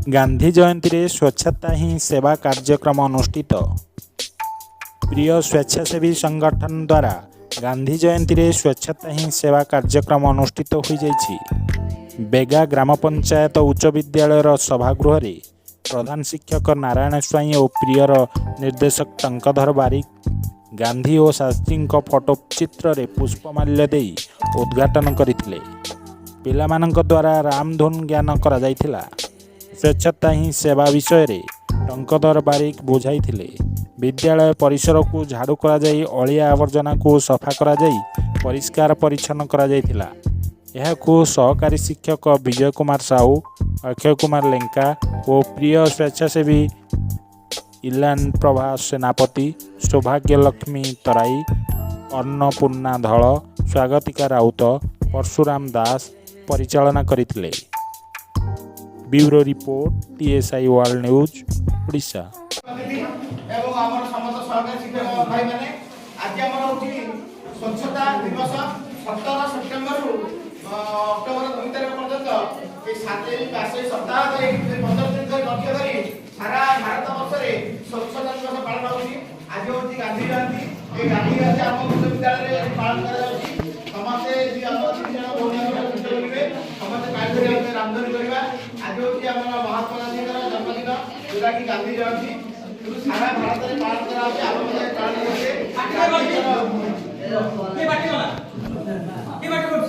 गांधी जयंती रे स्वच्छता ही सेवा कार्यक्रम अनुष्ठित। प्रिय स्वेच्छासेवी संगठन द्वारा गांधी जयंती रे स्वच्छता ही सेवा कार्यक्रम अनुष्ठित हो जाइछि। बेगा ग्राम पंचायत उच्च विद्यालय सभागृह रे प्रधान शिक्षक नारायण स्वाई और प्रियर निर्देशक टंकधर बारिक गांधी और शास्त्री फोटो चित्र रे पुष्पमाल्य दे उद्घाटन करथिले। पिलामानंक द्वारा रामधुन ज्ञान करा जायथिला। स्वच्छता ही सेवा विषय रे टंकधर बारिक बुझाइथिले। विद्यालय परिसर को झाड़ू करा जाई अलिया आवर्जना को सफा करा जाई परिष्कार परिच्छन्न करा जायथिला। यहाकू सहकारी शिक्षक विजय कुमार साहू, अक्षय कुमार लेंका और प्रिय स्वेच्छासेवी इलान प्रभा सेनापति, सौभाग्य लक्ष्मी तराई, अन्नपूर्णा धल, स्वागतिका राउत, परशुराम दास परिचालना करथिले। Bureau report TSI world news Odisha. एवं हमर समस्त सहकारी शिक्षक भाई माने आज हमर होची स्वच्छता दिवस 17 सेप्टेम्बर रु अक्टोबर 2 तारिख पर्यंत ए 7 दिन पासे सप्ताह रे 15 दिन धरि लक्ष्य धरि सारा भारत वर्ष रे स्वच्छता दिवस पालन होची। आज होची गांधी जयंती। ए गांधी जयंती हम विश्वविद्यालय रे पालन करा जाउची। समस्त जी हम शिक्षक भौतिक छुट्टी होइबे समस्त कायदे रे रामधन करबा। आज होची हमर महात्मा गांधी का जन्मदिन जोटा कि गांधी जयंती सारा भारत में पालन करा होची। हम पालन करते